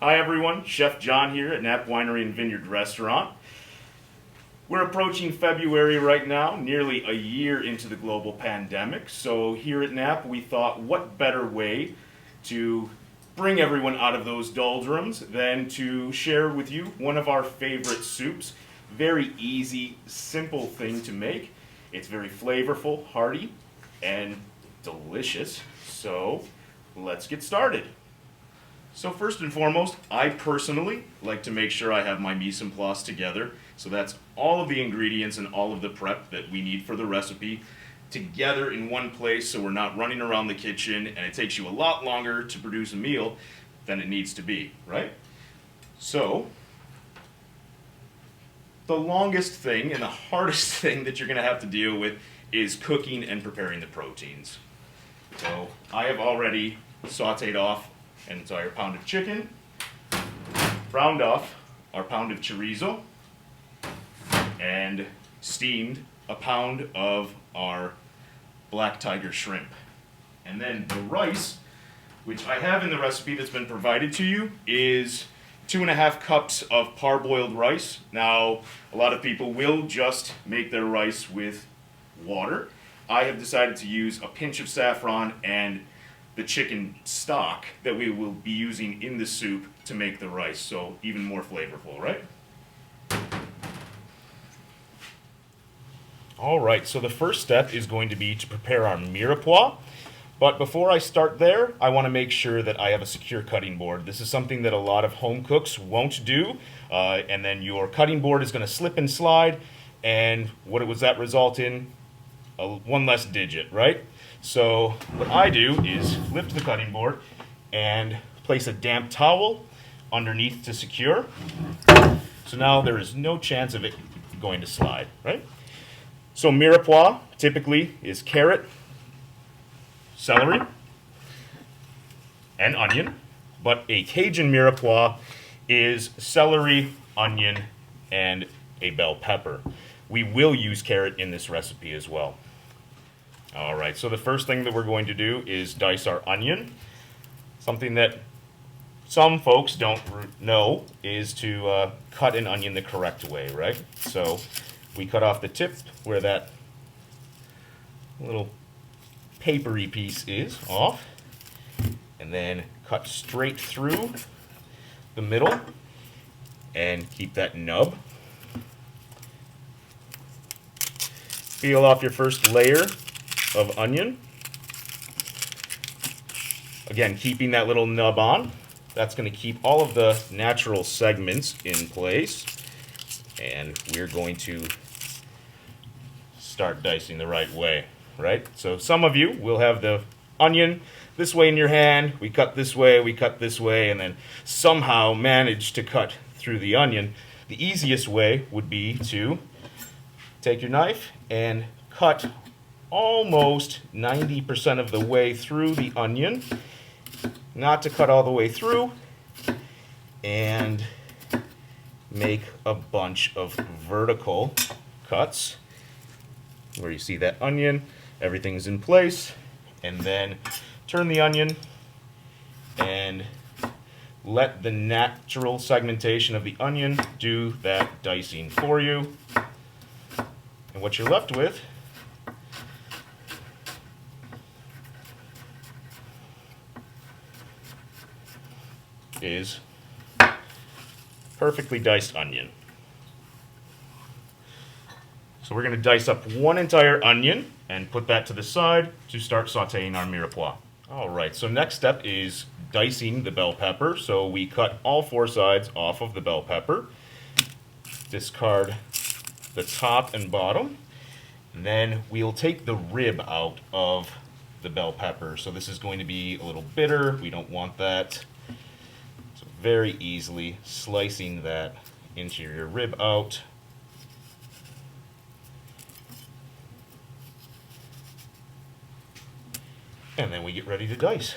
Hi everyone, Chef John here at Knapp Winery and Vineyard Restaurant. We're approaching February right now, nearly a year into the global pandemic. So here at Knapp, we thought what better way to bring everyone out of those doldrums than to share with you one of our favorite soups. Very easy, simple thing to make. It's very flavorful, hearty, and delicious. So let's get started. So first and foremost, I personally like to make sure I have my mise en place together. So that's all of the ingredients and all of the prep that we need for the recipe together in one place, so we're not running around the kitchen and it takes you a lot longer to produce a meal than it needs to be, right? So the longest thing and the hardest thing that you're going to have to deal with is cooking and preparing the proteins. So I have already sauteed off an entire pound of chicken, browned off our pound of chorizo, and steamed a pound of our black tiger shrimp. And then the rice, which I have in the recipe that's been provided to you, is 2.5 cups of parboiled rice. Now, a lot of people will just make their rice with water. I have decided to use a pinch of saffron and the chicken stock that we will be using in the soup to make the rice, so even more flavorful, right? Alright, so the first step is going to be to prepare our mirepoix. But before I start there, I want to make sure that I have a secure cutting board. This is something that a lot of home cooks won't do, and then your cutting board is going to slip and slide, and what does that result in? One less digit, right? So what I do is lift the cutting board and place a damp towel underneath to secure. So now there is no chance of it going to slide, right? So mirepoix typically is carrot, celery, and onion, but a Cajun mirepoix is celery, onion, and a bell pepper. We will use carrot in this recipe as well. Alright, so the first thing that we're going to do is dice our onion. Something that some folks don't know is to cut an onion the correct way, right? So we cut off the tip where that little papery piece is off, and then cut straight through the middle and keep that nub. Peel off your first layer of onion. Again, keeping that little nub on. That's going to keep all of the natural segments in place. And we're going to start dicing the right way, right? So some of you will have the onion this way in your hand. We cut this way, we cut this way, and then somehow manage to cut through the onion. The easiest way would be to take your knife and cut almost 90% of the way through the onion, not to cut all the way through, and make a bunch of vertical cuts where you see that onion, everything's in place, and then turn the onion and let the natural segmentation of the onion do that dicing for you. And what you're left with is perfectly diced onion. So we're going to dice up one entire onion and put that to the side to start sauteing our mirepoix. Alright, so next step is dicing the bell pepper. So we cut all 4 sides off of the bell pepper. Discard the top and bottom. And then we'll take the rib out of the bell pepper. So this is going to be a little bitter. We don't want that. So very easily slicing that interior rib out. And then we get ready to dice.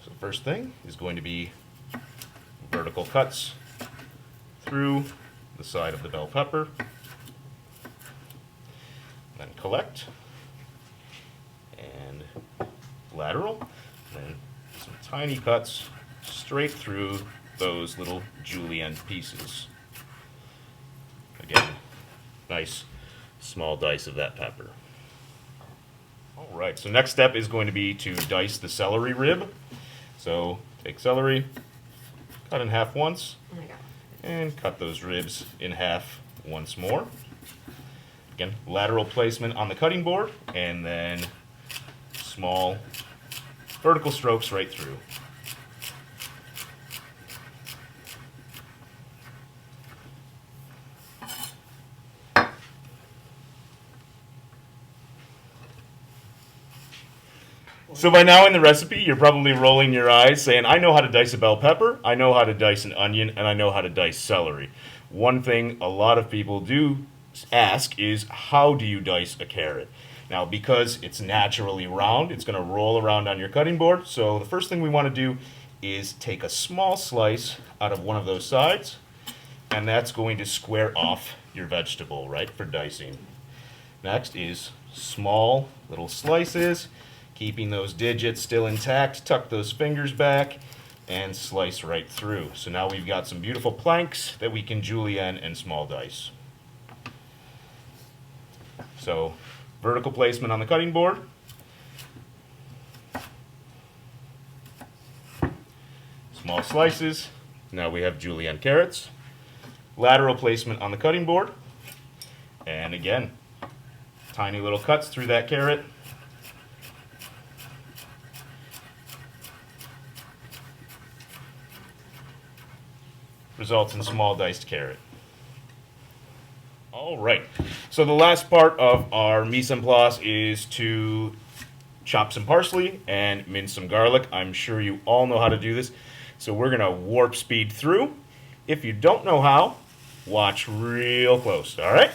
So first thing is going to be vertical cuts through the side of the bell pepper. Then collect and lateral, and then some tiny cuts straight through those little julienne pieces. Again, nice small dice of that pepper. All right, so next step is going to be to dice the celery rib. So take celery, cut in half once, and cut those ribs in half once more. Again, lateral placement on the cutting board, and then small vertical strokes right through. So by now in the recipe, you're probably rolling your eyes saying, I know how to dice a bell pepper, I know how to dice an onion, and I know how to dice celery. One thing a lot of people do ask is, how do you dice a carrot? Now, because it's naturally round, it's going to roll around on your cutting board. So the first thing we want to do is take a small slice out of one of those sides, and that's going to square off your vegetable, right, for dicing. Next is small little slices, keeping those digits still intact. Tuck those fingers back and slice right through. So now we've got some beautiful planks that we can julienne and small dice. So vertical placement on the cutting board. Small slices. Now we have julienne carrots. Lateral placement on the cutting board. And again, tiny little cuts through that carrot. Results in small diced carrot. All right, so the last part of our mise en place is to chop some parsley and mince some garlic. I'm sure you all know how to do this, so we're gonna warp speed through. If you don't know how, watch real close, all right?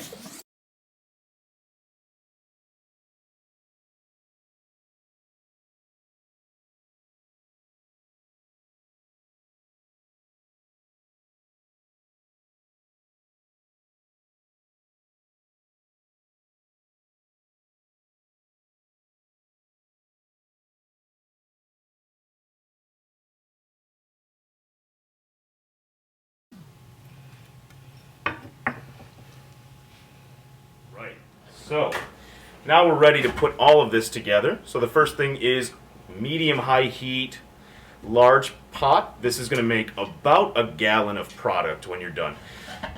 Right, so now we're ready to put all of this together. So the first thing is medium-high heat, large pot. This is going to make about a gallon of product when you're done.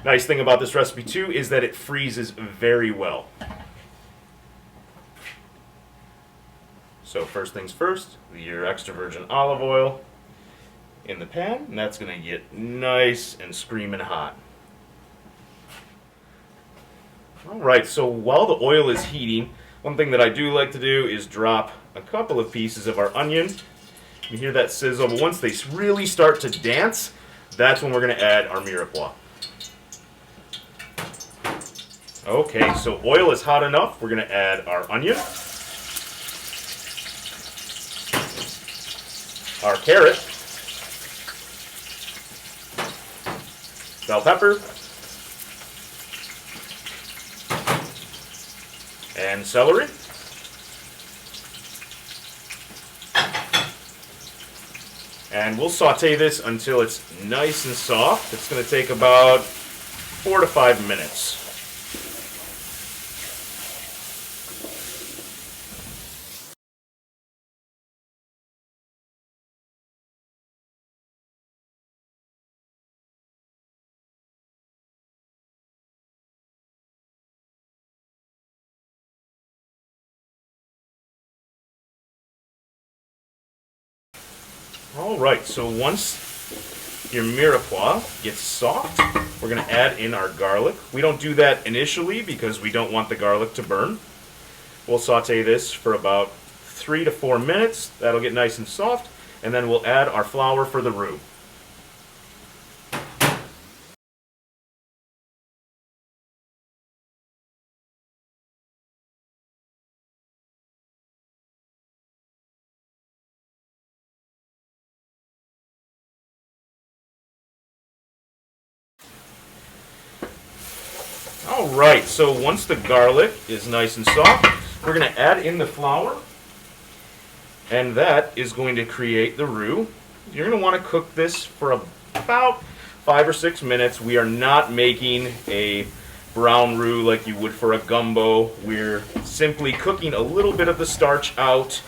Nice thing about this recipe too is that it freezes very well. So first things first, your extra virgin olive oil in the pan, and that's going to get nice and screaming hot. Alright, so while the oil is heating, one thing that I do like to do is drop a couple of pieces of our onion. You hear that sizzle, but once they really start to dance, that's when we're going to add our mirepoix. Okay, so oil is hot enough, we're going to add our onion, our carrot, bell pepper, and celery. And we'll saute this until it's nice and soft. It's going to take about 4 to 5 minutes. Alright, so once your mirepoix gets soft, we're going to add in our garlic. We don't do that initially because we don't want the garlic to burn. We'll saute this for about 3 to 4 minutes. That'll get nice and soft, and then we'll add our flour for the roux. Alright, so once the garlic is nice and soft, we're going to add in the flour. And that is going to create the roux. You're going to want to cook this for about 5 or 6 minutes. We are not making a brown roux like you would for a gumbo. We're simply cooking a little bit of the starch out.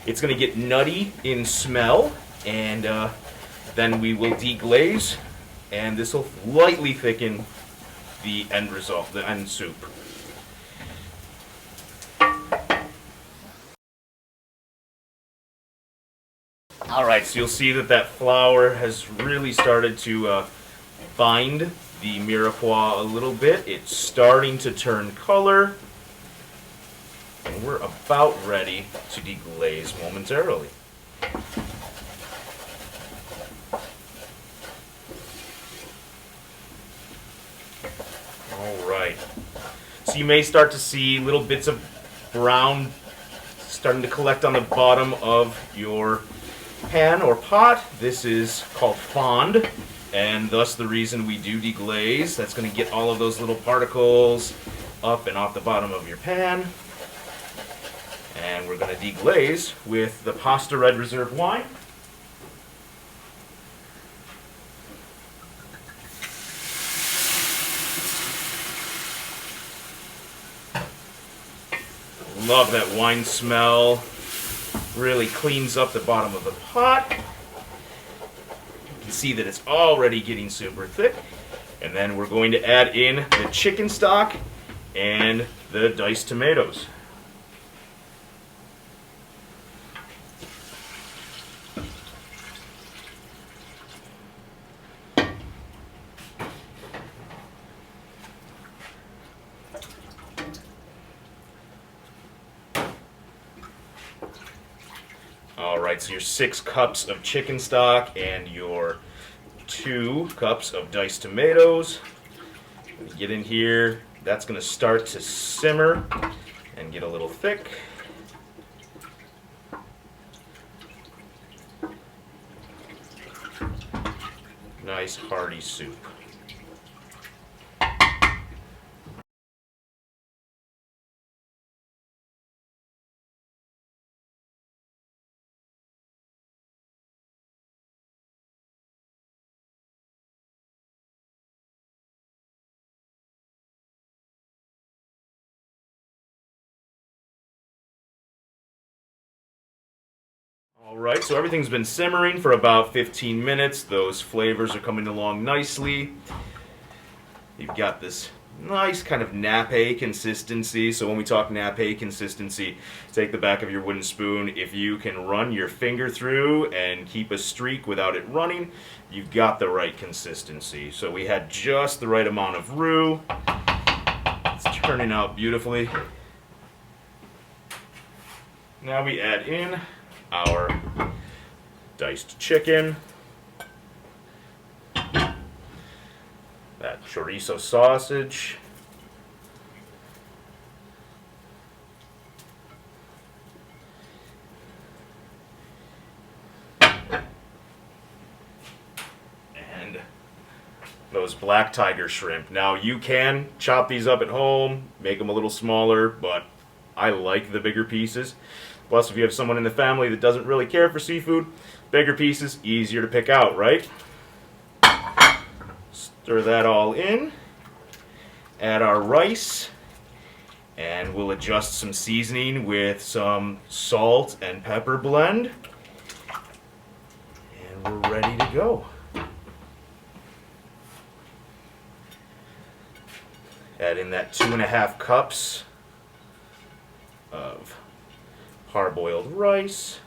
It's going to get nutty in smell, and then we will deglaze, and this will lightly thicken the end result, the end soup. Alright, so you'll see that flour has really started to bind the mirepoix a little bit. It's starting to turn color, and we're about ready to deglaze momentarily. Alright, so you may start to see little bits of brown starting to collect on the bottom of your pan or pot. This is called fond, and thus the reason we do deglaze. That's going to get all of those little particles up and off the bottom of your pan. And we're going to deglaze with the Pasta Red Reserve wine. Love that wine smell. Really cleans up the bottom of the pot. You can see that it's already getting super thick. And then we're going to add in the chicken stock and the diced tomatoes. Alright, so your 6 cups of chicken stock and your 2 cups of diced tomatoes. Get in here, that's going to start to simmer and get a little thick. Nice hearty soup. Alright, so everything's been simmering for about 15 minutes. Those flavors are coming along nicely. You've got this nice kind of nappe consistency. So when we talk nappe consistency, take the back of your wooden spoon. If you can run your finger through and keep a streak without it running, you've got the right consistency. So we had just the right amount of roux. It's turning out beautifully. Now we add in our diced chicken, that chorizo sausage, and those black tiger shrimp. Now you can chop these up at home, make them a little smaller, but I like the bigger pieces. Plus, if you have someone in the family that doesn't really care for seafood, bigger pieces, easier to pick out, right? Stir that all in. Add our rice. And we'll adjust some seasoning with some salt and pepper blend. And we're ready to go. Add in that 2.5 cups of hard-boiled rice.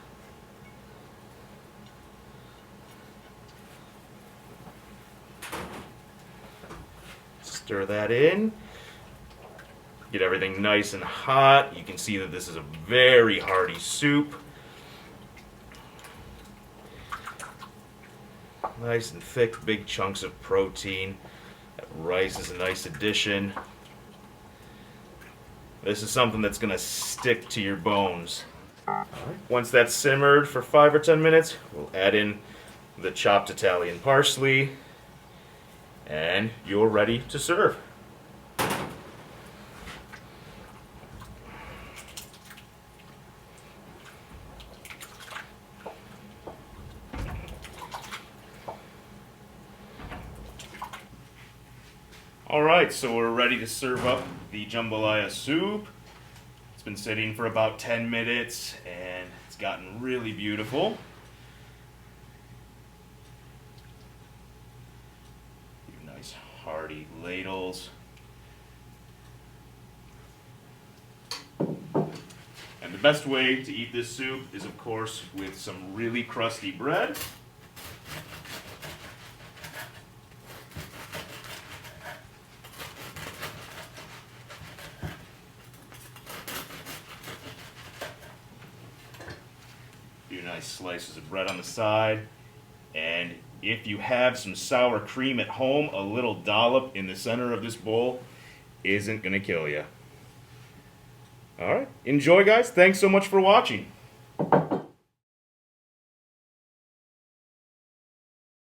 Stir that in. Get everything nice and hot. You can see that this is a very hearty soup. Nice and thick, big chunks of protein. That rice is a nice addition. This is something that's going to stick to your bones. Once that's simmered for 5 or 10 minutes, we'll add in the chopped Italian parsley, and you're ready to serve. Alright, so we're ready to serve up the Jambalaya Soup. It's been sitting for about 10 minutes and it's gotten really beautiful. Nice hearty ladles. And the best way to eat this soup is, of course, with some really crusty bread. A few nice slices of bread on the side. And if you have some sour cream at home, a little dollop in the center of this bowl isn't going to kill you. All right. Enjoy, guys. Thanks so much for watching.